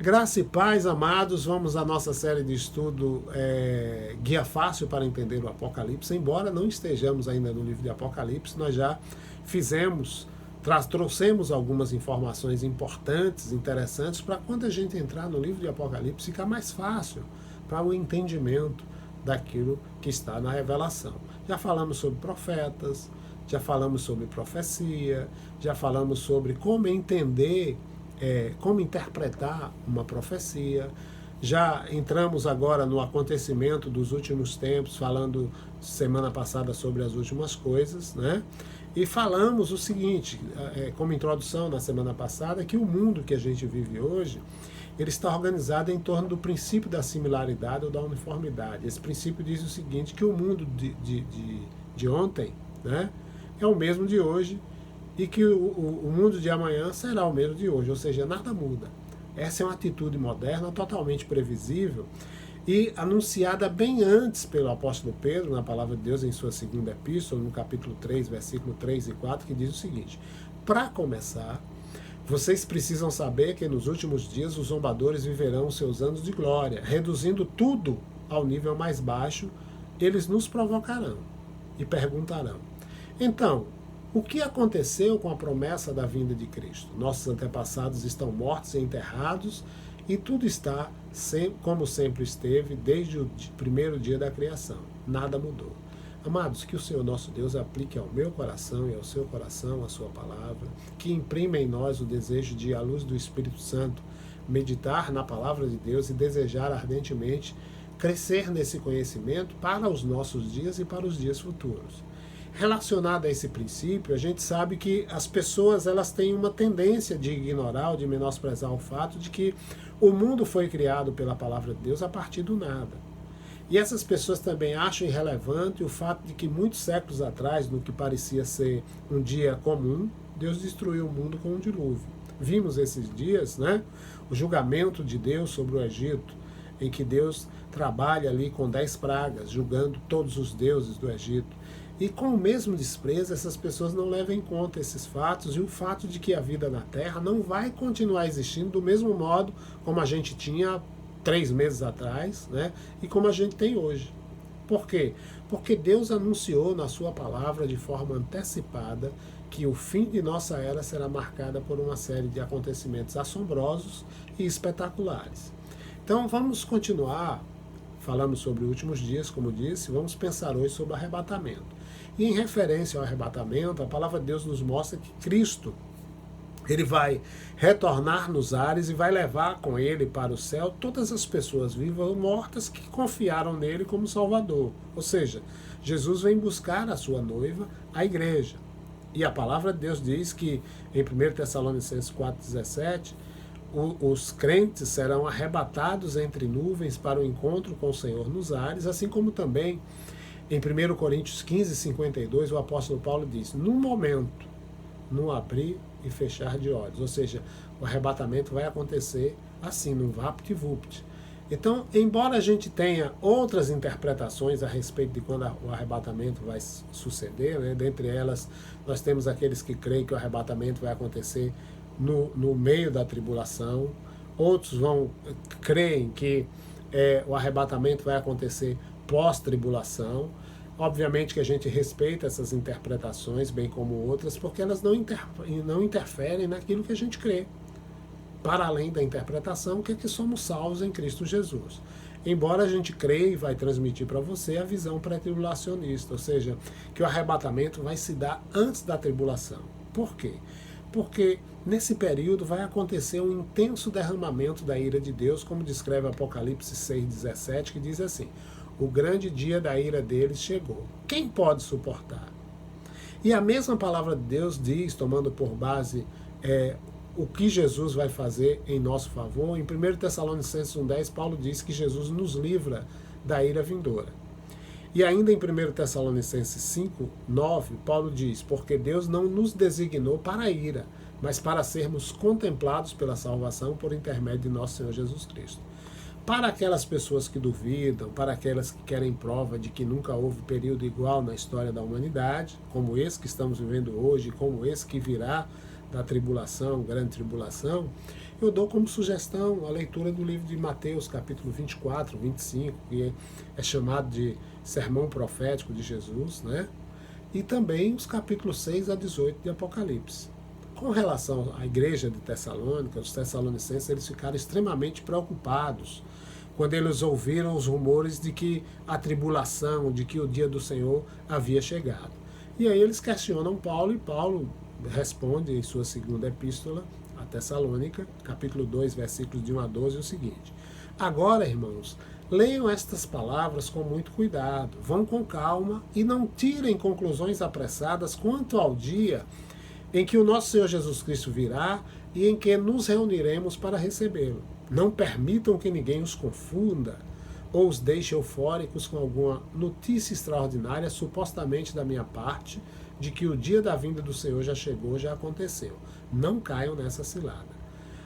Graça e paz, amados, vamos à nossa série de estudo Guia Fácil para Entender o Apocalipse. Embora não estejamos ainda no livro de Apocalipse, nós já trouxemos algumas informações importantes, interessantes, para quando a gente entrar no livro de Apocalipse ficar mais fácil para o entendimento daquilo que está na revelação. Já falamos sobre profetas, já falamos sobre profecia, já falamos sobre como entender como interpretar uma profecia. Já entramos agora no acontecimento dos últimos tempos, falando semana passada sobre as últimas coisas, né? E falamos o seguinte, como introdução na semana passada, que o mundo que a gente vive hoje, ele está organizado em torno do princípio da similaridade ou da uniformidade. Esse princípio diz o seguinte, que o mundo de ontem, né, é o mesmo de hoje, e que o mundo de amanhã será o mesmo de hoje, ou seja, nada muda. Essa é uma atitude moderna, totalmente previsível e anunciada bem antes pelo apóstolo Pedro, na palavra de Deus, em sua segunda epístola, no capítulo 3, versículo 3 e 4, que diz o seguinte: para começar, vocês precisam saber que nos últimos dias os zombadores viverão seus anos de glória, reduzindo tudo ao nível mais baixo, eles nos provocarão e perguntarão: então, o que aconteceu com a promessa da vinda de Cristo? Nossos antepassados estão mortos e enterrados e tudo está como sempre esteve desde o primeiro dia da criação. Nada mudou. Amados, que o Senhor nosso Deus aplique ao meu coração e ao seu coração a sua palavra, que imprima em nós o desejo de, à luz do Espírito Santo, meditar na palavra de Deus e desejar ardentemente crescer nesse conhecimento para os nossos dias e para os dias futuros. Relacionado a esse princípio, a gente sabe que as pessoas elas têm uma tendência de ignorar ou de menosprezar o fato de que o mundo foi criado pela palavra de Deus a partir do nada. E essas pessoas também acham irrelevante o fato de que muitos séculos atrás, no que parecia ser um dia comum, Deus destruiu o mundo com um dilúvio. Vimos esses dias, né, o julgamento de Deus sobre o Egito, em que Deus trabalha ali com 10 pragas, julgando todos os deuses do Egito. E com o mesmo desprezo, essas pessoas não levam em conta esses fatos e o fato de que a vida na Terra não vai continuar existindo do mesmo modo como a gente tinha 3 meses atrás, né? E como a gente tem hoje. Por quê? Porque Deus anunciou na sua palavra de forma antecipada que o fim de nossa era será marcada por uma série de acontecimentos assombrosos e espetaculares. Então vamos continuar falando sobre os últimos dias, como disse, vamos pensar hoje sobre o arrebatamento. E em referência ao arrebatamento, a palavra de Deus nos mostra que Cristo, ele vai retornar nos ares e vai levar com ele para o céu todas as pessoas vivas ou mortas que confiaram nele como Salvador. Ou seja, Jesus vem buscar a sua noiva, a igreja. E a palavra de Deus diz que em 1 Tessalonicenses 4,17, os crentes serão arrebatados entre nuvens para o encontro com o Senhor nos ares, assim como também em 1 Coríntios 15:52, o apóstolo Paulo diz: no momento, no abrir e fechar de olhos. Ou seja, o arrebatamento vai acontecer assim, no vapt-vupt. Então, embora a gente tenha outras interpretações a respeito de quando o arrebatamento vai suceder, né? Dentre elas, nós temos aqueles que creem que o arrebatamento vai acontecer no meio da tribulação. Outros creem que o arrebatamento vai acontecer pós-tribulação. Obviamente que a gente respeita essas interpretações, bem como outras, porque elas não interferem naquilo que a gente crê. Para além da interpretação, que é que somos salvos em Cristo Jesus. Embora a gente creia e vai transmitir para você a visão pré-tribulacionista, ou seja, que o arrebatamento vai se dar antes da tribulação. Por quê? Porque nesse período vai acontecer um intenso derramamento da ira de Deus, como descreve Apocalipse 6,17, que diz assim: o grande dia da ira deles chegou. Quem pode suportar? E a mesma palavra de Deus diz, tomando por base o que Jesus vai fazer em nosso favor. Em 1 Tessalonicenses 1,10, Paulo diz que Jesus nos livra da ira vindoura. E ainda em 1 Tessalonicenses 5:9, Paulo diz: porque Deus não nos designou para a ira, mas para sermos contemplados pela salvação por intermédio de nosso Senhor Jesus Cristo. Para aquelas pessoas que duvidam, para aquelas que querem prova de que nunca houve período igual na história da humanidade, como esse que estamos vivendo hoje, como esse que virá da tribulação, grande tribulação, Eu dou como sugestão a leitura do livro de Mateus, capítulo 24, 25, que é chamado de Sermão Profético de Jesus, né? E também os capítulos 6 a 18 de Apocalipse. Com relação à igreja de Tessalônica, os tessalonicenses eles ficaram extremamente preocupados quando eles ouviram os rumores de que a tribulação, de que o dia do Senhor havia chegado. E aí eles questionam Paulo, e Paulo responde em sua segunda epístola a Tessalônica, capítulo 2, versículos de 1 a 12, o seguinte: agora, irmãos, leiam estas palavras com muito cuidado, vão com calma e não tirem conclusões apressadas quanto ao dia em que o nosso Senhor Jesus Cristo virá e em que nos reuniremos para recebê-lo. Não permitam que ninguém os confunda ou os deixe eufóricos com alguma notícia extraordinária, supostamente da minha parte, de que o dia da vinda do Senhor já chegou, já aconteceu. Não caiam nessa cilada.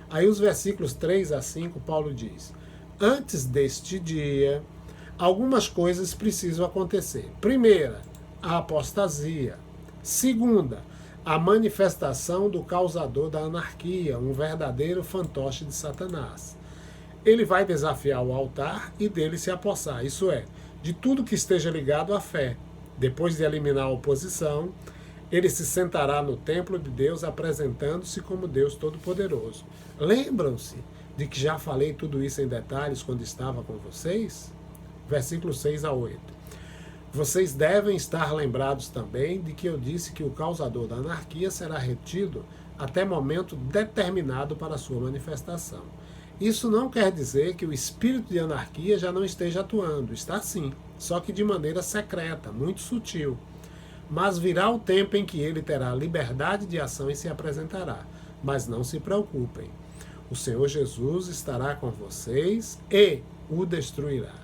Aí os versículos 3 a 5, Paulo diz: antes deste dia, algumas coisas precisam acontecer. Primeira, a apostasia. Segunda, a manifestação do causador da anarquia, um verdadeiro fantoche de Satanás. Ele vai desafiar o altar e dele se apossar, isso é, de tudo que esteja ligado à fé. Depois de eliminar a oposição, ele se sentará no templo de Deus apresentando-se como Deus Todo-Poderoso. Lembram-se de que já falei tudo isso em detalhes quando estava com vocês? Versículos 6 a 8. Vocês devem estar lembrados também de que eu disse que o causador da anarquia será retido até momento determinado para a sua manifestação. Isso não quer dizer que o espírito de anarquia já não esteja atuando. Está sim, só que de maneira secreta, muito sutil. Mas virá o tempo em que ele terá liberdade de ação e se apresentará. Mas não se preocupem. O Senhor Jesus estará com vocês e o destruirá.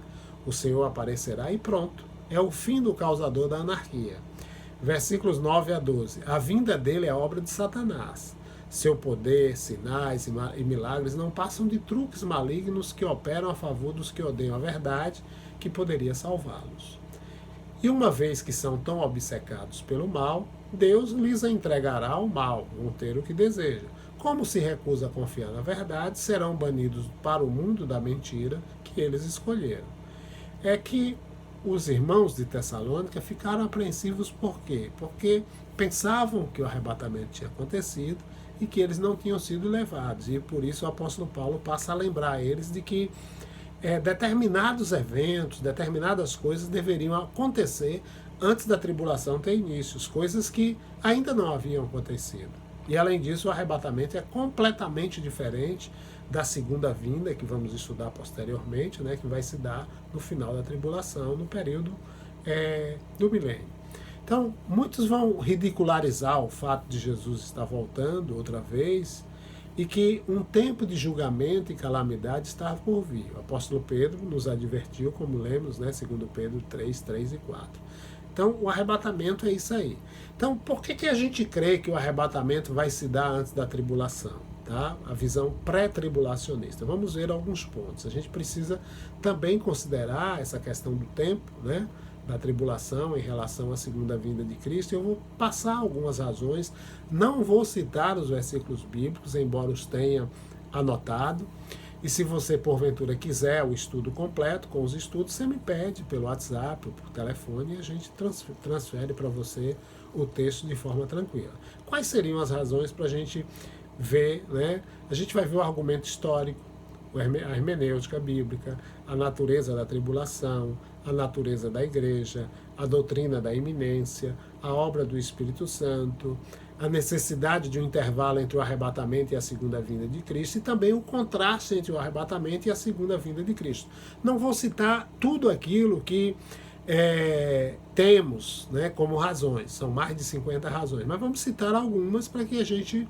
O Senhor aparecerá e pronto. É o fim do causador da anarquia. Versículos 9 a 12. A vinda dele é obra de Satanás. Seu poder, sinais e milagres não passam de truques malignos que operam a favor dos que odeiam a verdade, que poderia salvá-los. E uma vez que são tão obcecados pelo mal, Deus lhes entregará ao mal, vão ter o que desejam. Como se recusa a confiar na verdade, serão banidos para o mundo da mentira que eles escolheram. É que os irmãos de Tessalônica ficaram apreensivos por quê? Porque pensavam que o arrebatamento tinha acontecido e que eles não tinham sido levados. E por isso o apóstolo Paulo passa a lembrar eles de que determinados eventos, determinadas coisas deveriam acontecer antes da tribulação ter início, coisas que ainda não haviam acontecido. E além disso, o arrebatamento é completamente diferente da segunda vinda, que vamos estudar posteriormente, né, que vai se dar no final da tribulação, no período do milênio. Então, muitos vão ridicularizar o fato de Jesus estar voltando outra vez e que um tempo de julgamento e calamidade está por vir. O apóstolo Pedro nos advertiu, como lemos, né, 2 Pedro 3, 3 e 4. Então, o arrebatamento é isso aí. Então, por que a gente crê que o arrebatamento vai se dar antes da tribulação? Tá? A visão pré-tribulacionista. Vamos ver alguns pontos. A gente precisa também considerar essa questão do tempo, né, da tribulação em relação à segunda vinda de Cristo. Eu vou passar algumas razões. Não vou citar os versículos bíblicos, embora os tenha anotado. E se você, porventura, quiser o estudo completo, com os estudos, você me pede pelo WhatsApp ou por telefone e a gente transfere para você o texto de forma tranquila. Quais seriam as razões para a gente ver, né? A gente vai ver o argumento histórico, a hermenêutica bíblica, a natureza da tribulação, a natureza da igreja, a doutrina da iminência, a obra do Espírito Santo, a necessidade de um intervalo entre o arrebatamento e a segunda vinda de Cristo e também o contraste entre o arrebatamento e a segunda vinda de Cristo. Não vou citar tudo aquilo que temos, né, como razões, são mais de 50 razões, mas vamos citar algumas para que a gente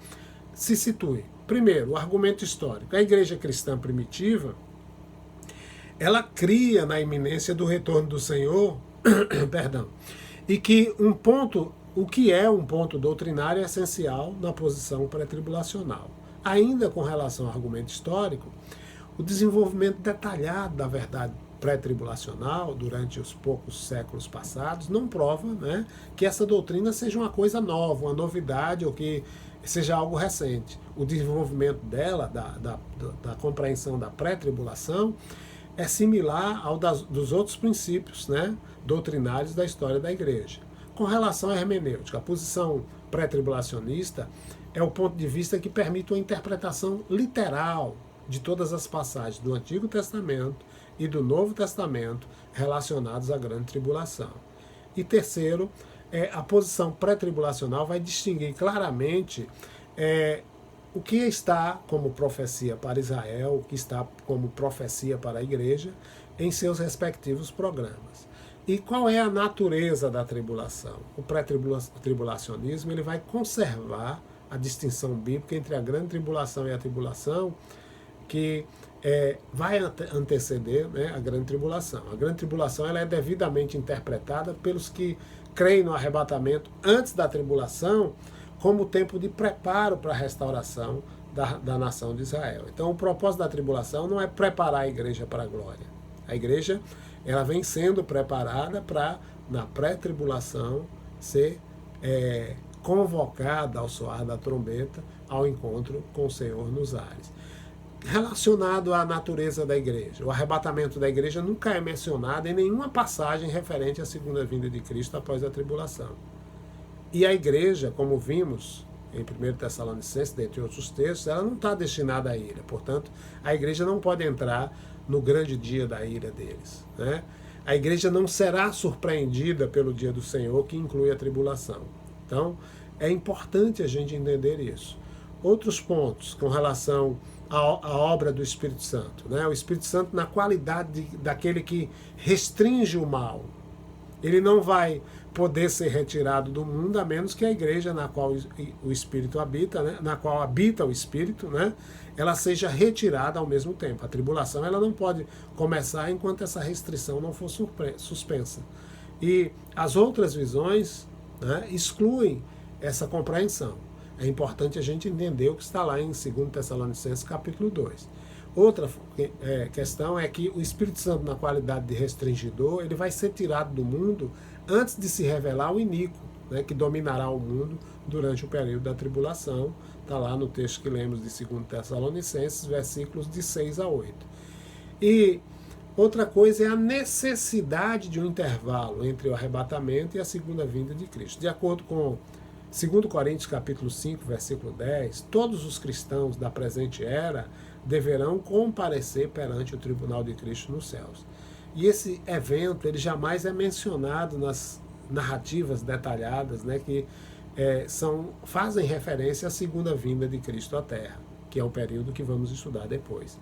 se situe. Primeiro, o argumento histórico. A igreja cristã primitiva, ela cria na iminência do retorno do Senhor, perdão, e que o que é um ponto doutrinário é essencial na posição pré-tribulacional. Ainda com relação ao argumento histórico, o desenvolvimento detalhado da verdade pré-tribulacional durante os poucos séculos passados não prova, né, que essa doutrina seja uma coisa nova, uma novidade, ou que seja algo recente. O desenvolvimento dela, da compreensão da pré-tribulação, é similar ao dos outros princípios, né, doutrinários da história da igreja. Com relação à hermenêutica, a posição pré-tribulacionista é o ponto de vista que permite uma interpretação literal de todas as passagens do Antigo Testamento e do Novo Testamento relacionados à grande tribulação. E terceiro, a posição pré-tribulacional vai distinguir claramente o que está como profecia para Israel, o que está como profecia para a igreja, em seus respectivos programas. E qual é a natureza da tribulação? O pré-tribulacionismo ele vai conservar a distinção bíblica entre a grande tribulação e a tribulação, que vai anteceder, né, a grande tribulação. A grande tribulação ela é devidamente interpretada pelos que creem no arrebatamento antes da tribulação como tempo de preparo para a restauração da nação de Israel. Então, o propósito da tribulação não é preparar a igreja para a glória. A igreja ela vem sendo preparada para, na pré-tribulação, ser convocada ao soar da trombeta ao encontro com o Senhor nos ares. Relacionado à natureza da igreja, o arrebatamento da igreja nunca é mencionado em nenhuma passagem referente à segunda vinda de Cristo após a tribulação. E a igreja, como vimos em 1 Tessalonicenses, dentre outros textos, ela não está destinada à ira. Portanto, a igreja não pode entrar no grande dia da ira deles, né? A igreja não será surpreendida pelo dia do Senhor, que inclui a tribulação. Então, é importante a gente entender isso. Outros pontos com relação à obra do Espírito Santo, né? O Espírito Santo na qualidade daquele que restringe o mal. Ele não vai poder ser retirado do mundo a menos que a igreja na qual o Espírito habita, né? Na qual habita o Espírito, né? Ela seja retirada ao mesmo tempo. A tribulação ela não pode começar enquanto essa restrição não for suspensa. E as outras visões, né, excluem essa compreensão. É importante a gente entender o que está lá em 2 Tessalonicenses capítulo 2. Outra questão é que o Espírito Santo, na qualidade de restringidor, ele vai ser tirado do mundo antes de se revelar o iníquo, né, que dominará o mundo durante o período da tribulação. Está lá no texto que lemos de 2 Tessalonicenses, versículos de 6 a 8. E outra coisa é a necessidade de um intervalo entre o arrebatamento e a segunda vinda de Cristo. De acordo com 2 Coríntios capítulo 5, versículo 10, todos os cristãos da presente era deverão comparecer perante o tribunal de Cristo nos céus. E esse evento ele jamais é mencionado nas narrativas detalhadas, né, que fazem referência à segunda vinda de Cristo à Terra, que é o período que vamos estudar depois.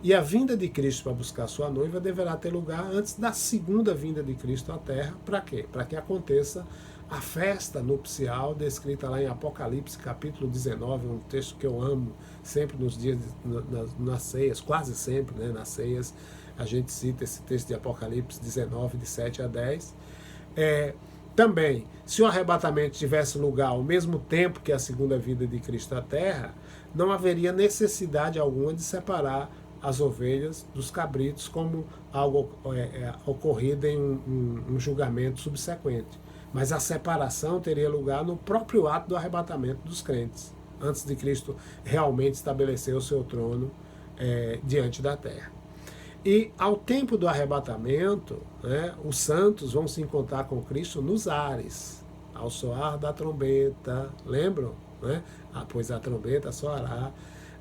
E a vinda de Cristo para buscar sua noiva deverá ter lugar antes da segunda vinda de Cristo à Terra. Para quê? Para que aconteça a festa nupcial descrita lá em Apocalipse capítulo 19, um texto que eu amo sempre nos dias, nas ceias, quase sempre, né, nas ceias, a gente cita esse texto de Apocalipse 19, de 7 a 10. Também, se o arrebatamento tivesse lugar ao mesmo tempo que a segunda vinda de Cristo à Terra, não haveria necessidade alguma de separar as ovelhas dos cabritos, como algo ocorrido em um julgamento subsequente. Mas a separação teria lugar no próprio ato do arrebatamento dos crentes, antes de Cristo realmente estabelecer o seu trono diante da terra. E ao tempo do arrebatamento, né, os santos vão se encontrar com Cristo nos ares, ao soar da trombeta, lembram? Né? Pois a trombeta soará.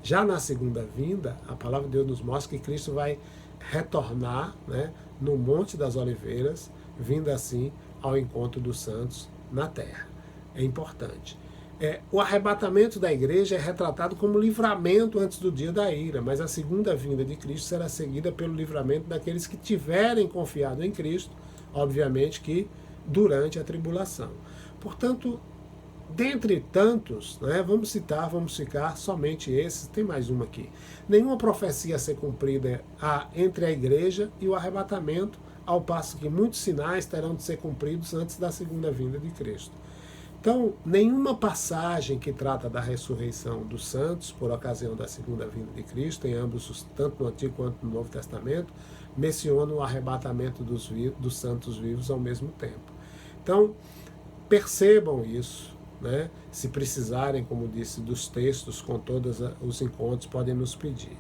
Já na segunda vinda, a palavra de Deus nos mostra que Cristo vai retornar, né, no Monte das Oliveiras, vindo assim ao encontro dos santos na terra. É importante. O arrebatamento da igreja é retratado como livramento antes do dia da ira, mas a segunda vinda de Cristo será seguida pelo livramento daqueles que tiverem confiado em Cristo, obviamente que durante a tribulação. Portanto, dentre tantos, né, vamos ficar somente esses, tem mais uma aqui. Nenhuma profecia a ser cumprida entre a igreja e o arrebatamento, ao passo que muitos sinais terão de ser cumpridos antes da segunda vinda de Cristo. Então, nenhuma passagem que trata da ressurreição dos santos por ocasião da segunda vinda de Cristo, em ambos, tanto no Antigo quanto no Novo Testamento, menciona o arrebatamento dos santos vivos ao mesmo tempo. Então, percebam isso, né? Se precisarem, como disse, dos textos com todos os encontros, podem nos pedir.